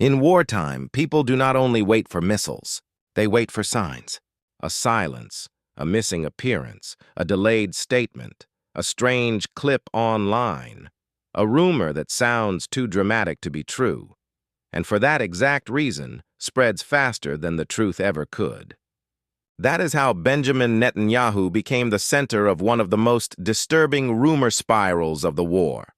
In wartime, people do not only wait for missiles, they wait for signs. A silence, a missing appearance, a delayed statement, a strange clip online, a rumor that sounds too dramatic to be true, and for that exact reason, spreads faster than the truth ever could. That is how Benjamin Netanyahu became the center of one of the most disturbing rumor spirals of the war.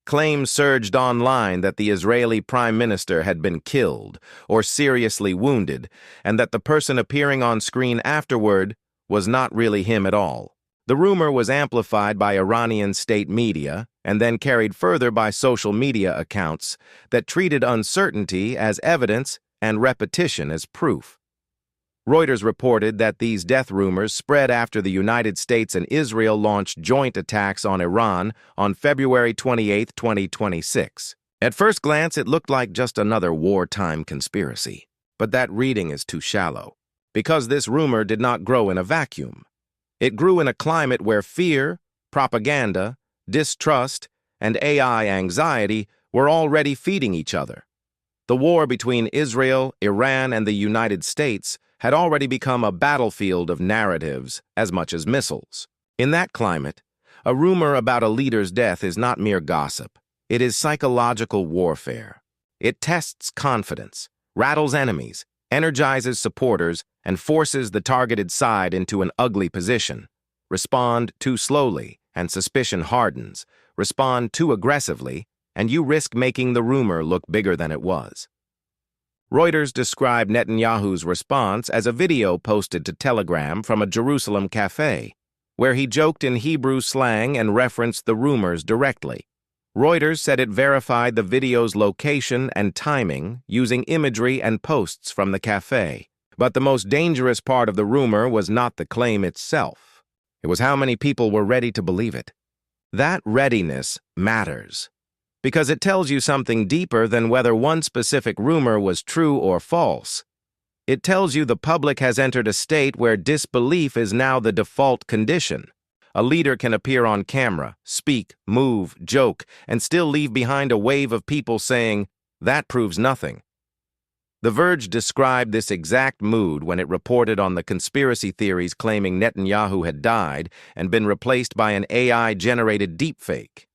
Claims surged online that the Israeli prime minister had been killed or seriously wounded, and that the person appearing on screen afterward was not really him at all. The rumor was amplified by Iranian state media and then carried further by social media accounts that treated uncertainty as evidence and repetition as proof. Reuters reported that these death rumors spread after the United States and Israel launched joint attacks on Iran on February 28, 2026. At first glance, it looked like just another wartime conspiracy. But that reading is too shallow, because this rumor did not grow in a vacuum. It grew in a climate where fear, propaganda, distrust, and AI anxiety were already feeding each other. The war between Israel, Iran, and the United States had already become a battlefield of narratives as much as missiles. In that climate, a rumor about a leader's death is not mere gossip. It is psychological warfare. It tests confidence, rattles enemies, energizes supporters, and forces the targeted side into an ugly position. Respond too slowly, and suspicion hardens. Respond too aggressively, and you risk making the rumor look bigger than it was. Reuters described Netanyahu's response as a video posted to Telegram from a Jerusalem cafe, where he joked in Hebrew slang and referenced the rumors directly. Reuters said it verified the video's location and timing using imagery and posts from the cafe. But the most dangerous part of the rumor was not the claim itself. It was how many people were ready to believe it. That readiness matters, because it tells you something deeper than whether one specific rumor was true or false. It tells you the public has entered a state where disbelief is now the default condition. A leader can appear on camera, speak, move, joke, and still leave behind a wave of people saying, "That proves nothing." The Verge described this exact mood when it reported on the conspiracy theories claiming Netanyahu had died and been replaced by an AI-generated deepfake.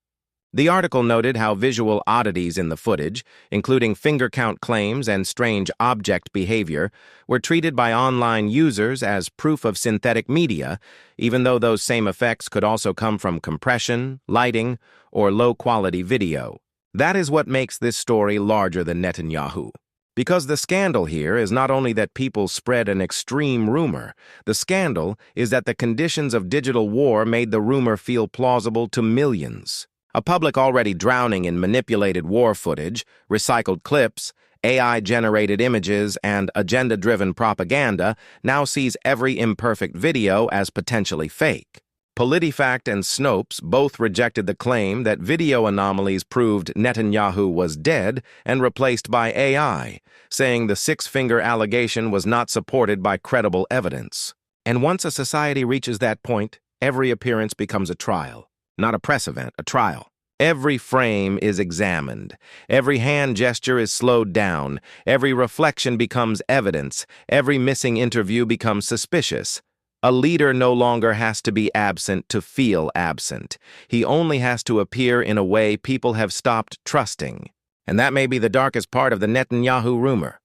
The article noted how visual oddities in the footage, including finger count claims and strange object behavior, were treated by online users as proof of synthetic media, even though those same effects could also come from compression, lighting, or low-quality video. That is what makes this story larger than Netanyahu. Because the scandal here is not only that people spread an extreme rumor, the scandal is that the conditions of digital war made the rumor feel plausible to millions. A public already drowning in manipulated war footage, recycled clips, AI-generated images, and agenda-driven propaganda now sees every imperfect video as potentially fake. PolitiFact and Snopes both rejected the claim that video anomalies proved Netanyahu was dead and replaced by AI, saying the six-finger allegation was not supported by credible evidence. And once a society reaches that point, every appearance becomes a trial. Not a press event, a trial. Every frame is examined. Every hand gesture is slowed down. Every reflection becomes evidence. Every missing interview becomes suspicious. A leader no longer has to be absent to feel absent. He only has to appear in a way people have stopped trusting. And that may be the darkest part of the Netanyahu rumor.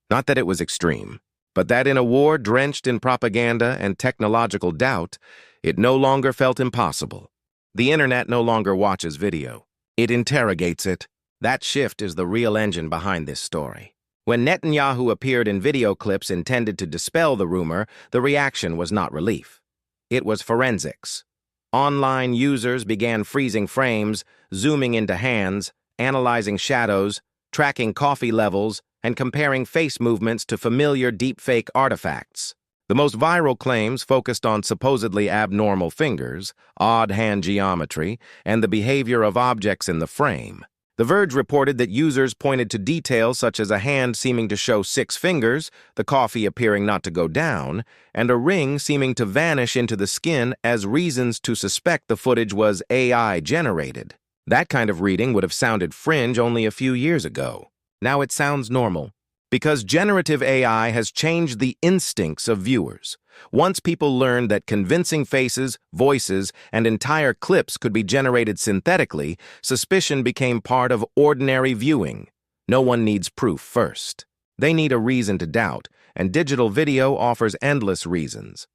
Not that it was extreme, but that in a war drenched in propaganda and technological doubt, it no longer felt impossible. The internet no longer watches video. It interrogates it. That shift is the real engine behind this story. When Netanyahu appeared in video clips intended to dispel the rumor, the reaction was not relief. It was forensics. Online users began freezing frames, zooming into hands, analyzing shadows, tracking coffee levels, and comparing face movements to familiar deepfake artifacts. The most viral claims focused on supposedly abnormal fingers, odd hand geometry, and the behavior of objects in the frame. The Verge reported that users pointed to details such as a hand seeming to show 6 fingers, the coffee appearing not to go down, and a ring seeming to vanish into the skin as reasons to suspect the footage was AI-generated. That kind of reading would have sounded fringe only a few years ago. Now it sounds normal. Because generative AI has changed the instincts of viewers. Once people learned that convincing faces, voices, and entire clips could be generated synthetically, suspicion became part of ordinary viewing. No one needs proof first. They need a reason to doubt, and digital video offers endless reasons.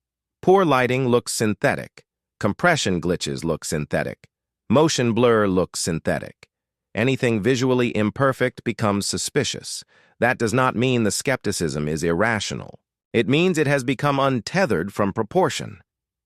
Poor lighting looks synthetic. Compression glitches look synthetic. Motion blur looks synthetic. Anything visually imperfect becomes suspicious. That does not mean the skepticism is irrational. It means it has become untethered from proportion.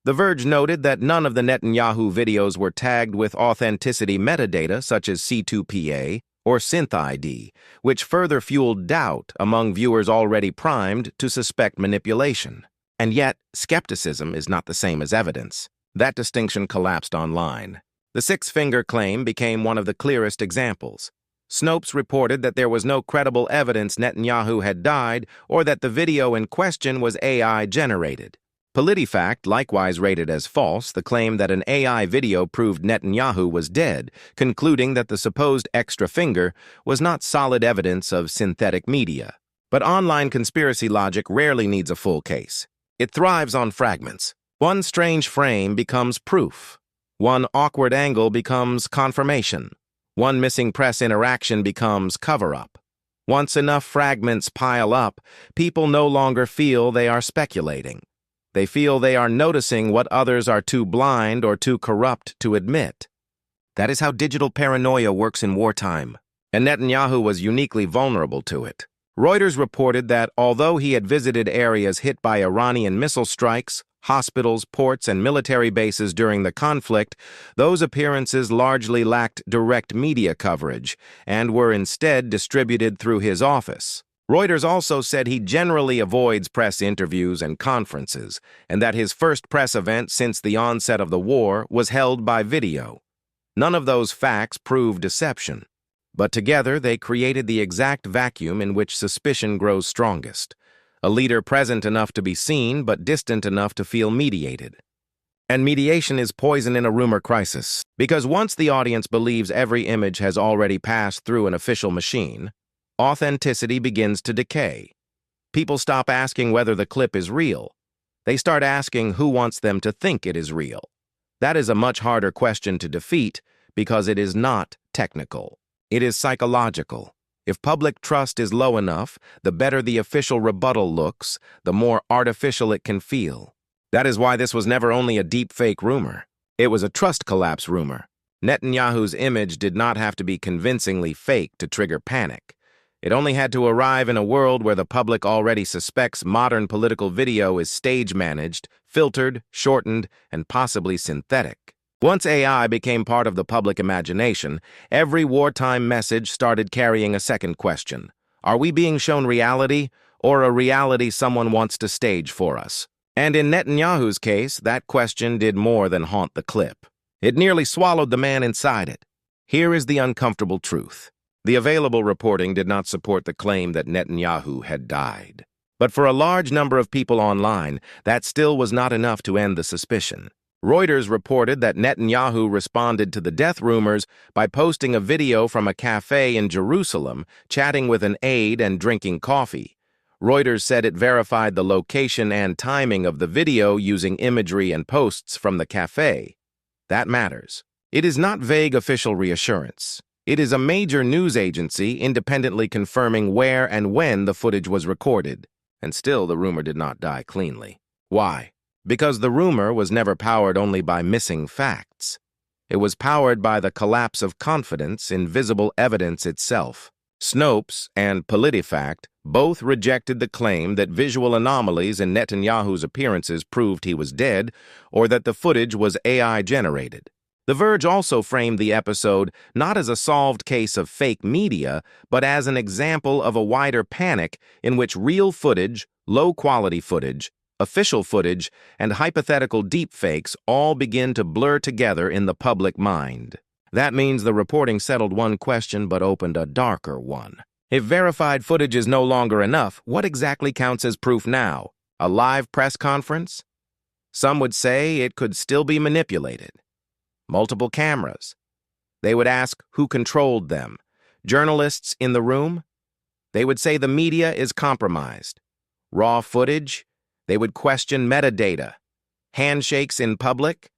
The Verge noted that none of the Netanyahu videos were tagged with authenticity metadata such as C2PA or SynthID, which further fueled doubt among viewers already primed to suspect manipulation. And yet, skepticism is not the same as evidence. That distinction collapsed online. The six-finger claim became one of the clearest examples. Snopes reported that there was no credible evidence Netanyahu had died or that the video in question was AI-generated. PolitiFact likewise rated as false the claim that an AI video proved Netanyahu was dead, concluding that the supposed extra finger was not solid evidence of synthetic media. But online conspiracy logic rarely needs a full case. It thrives on fragments. One strange frame becomes proof. One awkward angle becomes confirmation. One missing press interaction becomes cover-up. Once enough fragments pile up, people no longer feel they are speculating. They feel they are noticing what others are too blind or too corrupt to admit. That is how digital paranoia works in wartime, and Netanyahu was uniquely vulnerable to it. Reuters reported that although he had visited areas hit by Iranian missile strikes, hospitals, ports, and military bases during the conflict, those appearances largely lacked direct media coverage and were instead distributed through his office. Reuters also said he generally avoids press interviews and conferences, and that his first press event since the onset of the war was held by video. None of those facts prove deception, but together they created the exact vacuum in which suspicion grows strongest. A leader present enough to be seen, but distant enough to feel mediated. And mediation is poison in a rumor crisis, because once the audience believes every image has already passed through an official machine, authenticity begins to decay. People stop asking whether the clip is real. They start asking who wants them to think it is real. That is a much harder question to defeat because it is not technical. It is psychological. If public trust is low enough, the better the official rebuttal looks, the more artificial it can feel. That is why this was never only a deepfake rumor. It was a trust collapse rumor. Netanyahu's image did not have to be convincingly fake to trigger panic. It only had to arrive in a world where the public already suspects modern political video is stage-managed, filtered, shortened, and possibly synthetic. Once AI became part of the public imagination, every wartime message started carrying a second question. Are we being shown reality, or a reality someone wants to stage for us? And in Netanyahu's case, that question did more than haunt the clip. It nearly swallowed the man inside it. Here is the uncomfortable truth. The available reporting did not support the claim that Netanyahu had died. But for a large number of people online, that still was not enough to end the suspicion. Reuters reported that Netanyahu responded to the death rumors by posting a video from a cafe in Jerusalem, chatting with an aide and drinking coffee. Reuters said it verified the location and timing of the video using imagery and posts from the cafe. That matters. It is not vague official reassurance. It is a major news agency independently confirming where and when the footage was recorded. And still, the rumor did not die cleanly. Why? Because the rumor was never powered only by missing facts. It was powered by the collapse of confidence in visible evidence itself. Snopes and PolitiFact both rejected the claim that visual anomalies in Netanyahu's appearances proved he was dead or that the footage was AI-generated. The Verge also framed the episode not as a solved case of fake media, but as an example of a wider panic in which real footage, low-quality footage, official footage, and hypothetical deepfakes all begin to blur together in the public mind. That means the reporting settled one question but opened a darker one. If verified footage is no longer enough, what exactly counts as proof now? A live press conference? Some would say it could still be manipulated. Multiple cameras. They would ask who controlled them. Journalists in the room? They would say the media is compromised. Raw footage? They would question metadata. Handshakes in public?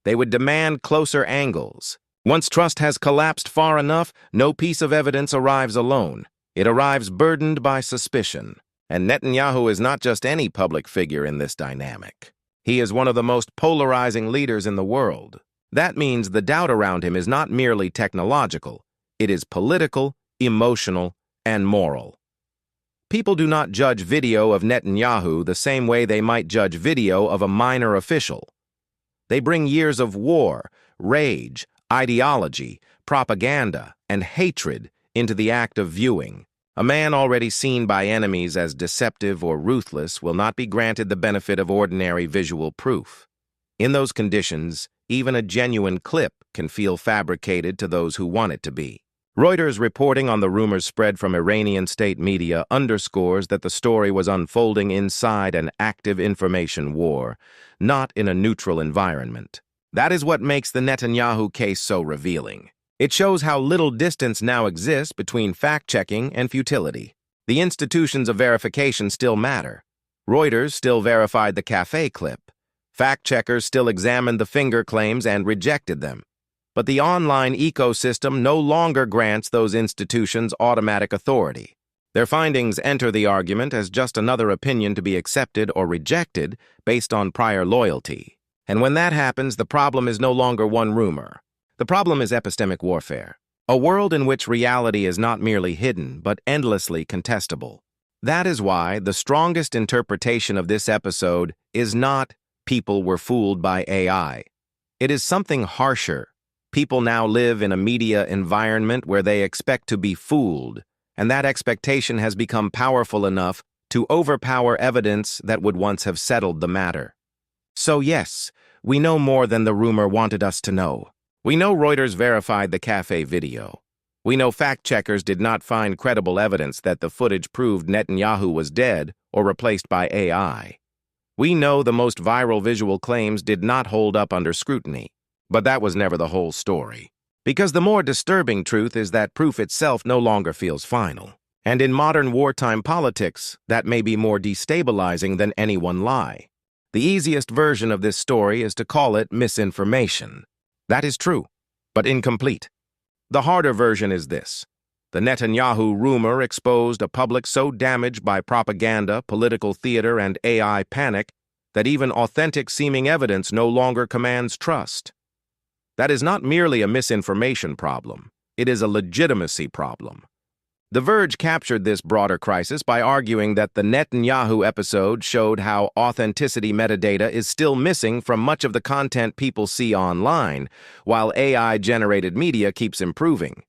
They would demand closer angles. Once trust has collapsed far enough, no piece of evidence arrives alone. It arrives burdened by suspicion. And Netanyahu is not just any public figure in this dynamic. He is one of the most polarizing leaders in the world. That means the doubt around him is not merely technological. It is political, emotional, and moral. People do not judge video of Netanyahu the same way they might judge video of a minor official. They bring years of war, rage, ideology, propaganda, and hatred into the act of viewing. A man already seen by enemies as deceptive or ruthless will not be granted the benefit of ordinary visual proof. In those conditions, even a genuine clip can feel fabricated to those who want it to be. Reuters reporting on the rumors spread from Iranian state media underscores that the story was unfolding inside an active information war, not in a neutral environment. That is what makes the Netanyahu case so revealing. It shows how little distance now exists between fact-checking and futility. The institutions of verification still matter. Reuters still verified the cafe clip. Fact-checkers still examined the finger claims and rejected them. But the online ecosystem no longer grants those institutions automatic authority. Their findings enter the argument as just another opinion to be accepted or rejected based on prior loyalty. And when that happens, the problem is no longer one rumor. The problem is epistemic warfare, a world in which reality is not merely hidden, but endlessly contestable. That is why the strongest interpretation of this episode is not people were fooled by AI. It is something harsher. People now live in a media environment where they expect to be fooled, and that expectation has become powerful enough to overpower evidence that would once have settled the matter. So yes, we know more than the rumor wanted us to know. We know Reuters verified the cafe video. We know fact-checkers did not find credible evidence that the footage proved Netanyahu was dead or replaced by AI. We know the most viral visual claims did not hold up under scrutiny. But that was never the whole story. Because the more disturbing truth is that proof itself no longer feels final. And in modern wartime politics, that may be more destabilizing than any one lie. The easiest version of this story is to call it misinformation. That is true, but incomplete. The harder version is this. The Netanyahu rumor exposed a public so damaged by propaganda, political theater, and AI panic that even authentic-seeming evidence no longer commands trust. That is not merely a misinformation problem. It is a legitimacy problem. The Verge captured this broader crisis by arguing that the Netanyahu episode showed how authenticity metadata is still missing from much of the content people see online, while AI-generated media keeps improving.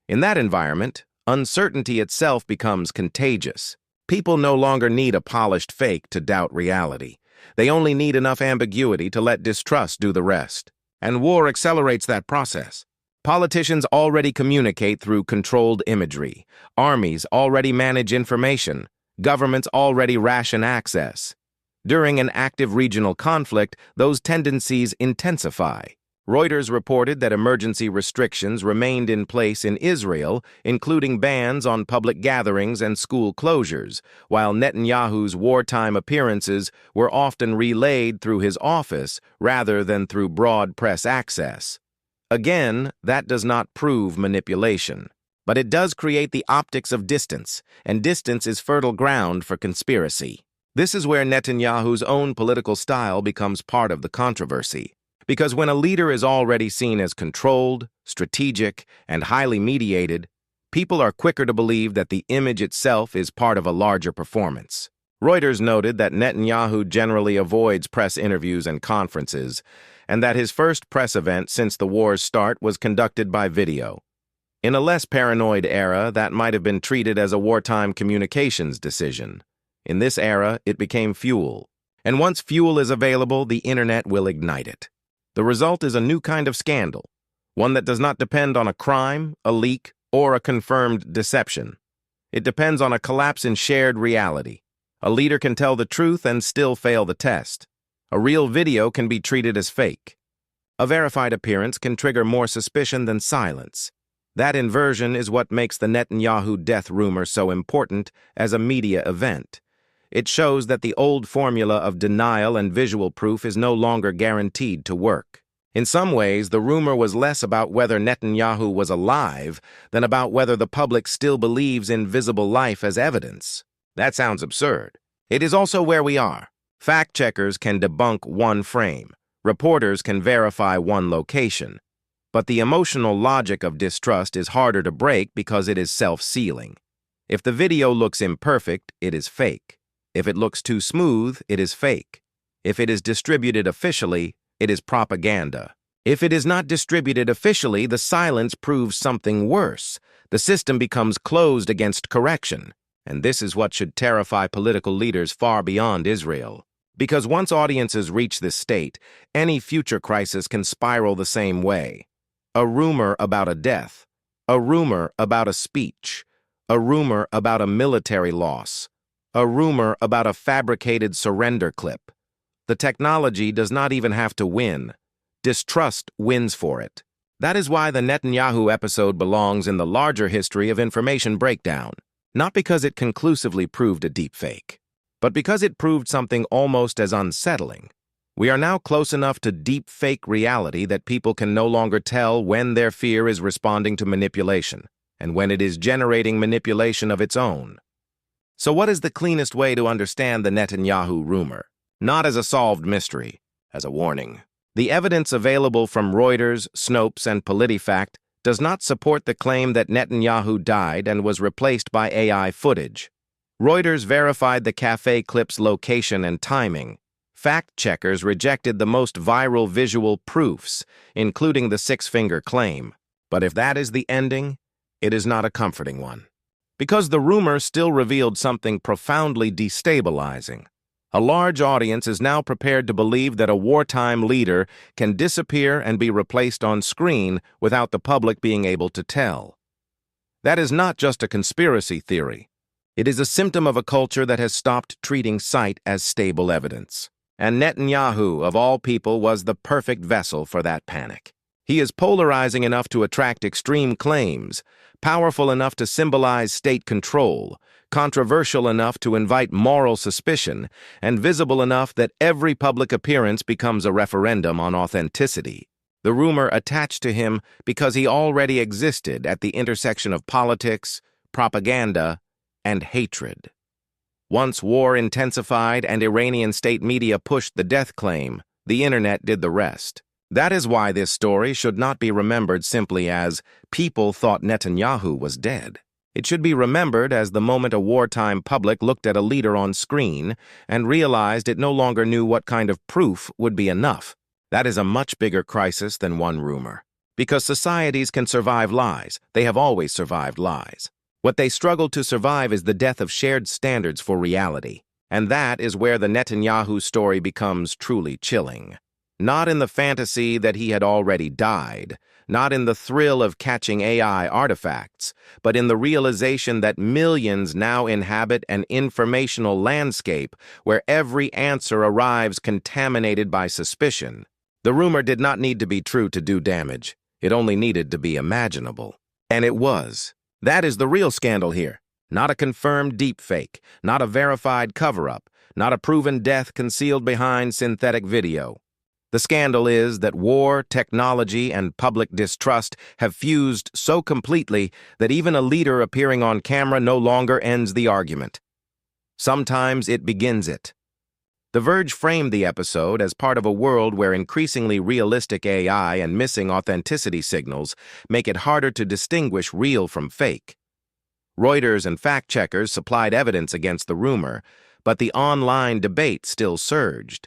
In that environment, uncertainty itself becomes contagious. People no longer need a polished fake to doubt reality. They only need enough ambiguity to let distrust do the rest. And war accelerates that process. Politicians already communicate through controlled imagery. Armies already manage information. Governments already ration access. During an active regional conflict, those tendencies intensify. Reuters reported that emergency restrictions remained in place in Israel, including bans on public gatherings and school closures, while Netanyahu's wartime appearances were often relayed through his office rather than through broad press access. Again, that does not prove manipulation. But it does create the optics of distance, and distance is fertile ground for conspiracy. This is where Netanyahu's own political style becomes part of the controversy. Because when a leader is already seen as controlled, strategic, and highly mediated, people are quicker to believe that the image itself is part of a larger performance. Reuters noted that Netanyahu generally avoids press interviews and conferences, and that his first press event since the war's start was conducted by video. In a less paranoid era, that might have been treated as a wartime communications decision. In this era, it became fuel. And once fuel is available, the internet will ignite it. The result is a new kind of scandal, one that does not depend on a crime, a leak, or a confirmed deception. It depends on a collapse in shared reality. A leader can tell the truth and still fail the test. A real video can be treated as fake. A verified appearance can trigger more suspicion than silence. That inversion is what makes the Netanyahu death rumor so important as a media event. It shows that the old formula of denial and visual proof is no longer guaranteed to work. In some ways, the rumor was less about whether Netanyahu was alive than about whether the public still believes in visible life as evidence. That sounds absurd. It is also where we are. Fact-checkers can debunk one frame. Reporters can verify one location. But the emotional logic of distrust is harder to break because it is self-sealing. If the video looks imperfect, it is fake. If it looks too smooth, it is fake. If it is distributed officially, it is propaganda. If it is not distributed officially, the silence proves something worse. The system becomes closed against correction. And this is what should terrify political leaders far beyond Israel. Because once audiences reach this state, any future crisis can spiral the same way. A rumor about a death, a rumor about a speech, a rumor about a military loss, a rumor about a fabricated surrender clip. The technology does not even have to win. Distrust wins for it. That is why the Netanyahu episode belongs in the larger history of information breakdown, not because it conclusively proved a deepfake, but because it proved something almost as unsettling. We are now close enough to deepfake reality that people can no longer tell when their fear is responding to manipulation and when it is generating manipulation of its own. So what is the cleanest way to understand the Netanyahu rumor? Not as a solved mystery, as a warning. The evidence available from Reuters, Snopes, and PolitiFact does not support the claim that Netanyahu died and was replaced by AI footage. Reuters verified the cafe clip's location and timing. Fact-checkers rejected the most viral visual proofs, including the six-finger claim. But if that is the ending, it is not a comforting one. Because the rumor still revealed something profoundly destabilizing. A large audience is now prepared to believe that a wartime leader can disappear and be replaced on screen without the public being able to tell. That is not just a conspiracy theory. It is a symptom of a culture that has stopped treating sight as stable evidence. And Netanyahu, of all people, was the perfect vessel for that panic. He is polarizing enough to attract extreme claims, powerful enough to symbolize state control, controversial enough to invite moral suspicion, and visible enough that every public appearance becomes a referendum on authenticity. The rumor attached to him because he already existed at the intersection of politics, propaganda, and hatred. Once war intensified and Iranian state media pushed the death claim, the internet did the rest. That is why this story should not be remembered simply as people thought Netanyahu was dead. It should be remembered as the moment a wartime public looked at a leader on screen and realized it no longer knew what kind of proof would be enough. That is a much bigger crisis than one rumor. Because societies can survive lies, they have always survived lies. What they struggle to survive is the death of shared standards for reality. And that is where the Netanyahu story becomes truly chilling. Not in the fantasy that he had already died, not in the thrill of catching AI artifacts, but in the realization that millions now inhabit an informational landscape where every answer arrives contaminated by suspicion. The rumor did not need to be true to do damage. It only needed to be imaginable. And it was. That is the real scandal here. Not a confirmed deepfake, not a verified cover-up, not a proven death concealed behind synthetic video. The scandal is that war, technology, and public distrust have fused so completely that even a leader appearing on camera no longer ends the argument. Sometimes it begins it. The Verge framed the episode as part of a world where increasingly realistic AI and missing authenticity signals make it harder to distinguish real from fake. Reuters and fact-checkers supplied evidence against the rumor, but the online debate still surged.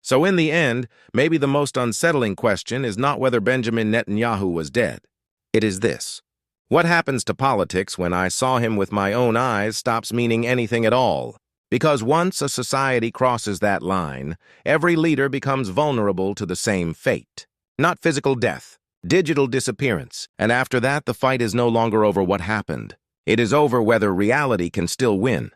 So in the end, maybe the most unsettling question is not whether Benjamin Netanyahu was dead. It is this. What happens to politics when I saw him with my own eyes stops meaning anything at all? Because once a society crosses that line, every leader becomes vulnerable to the same fate. Not physical death, digital disappearance, and after that the fight is no longer over what happened. It is over whether reality can still win.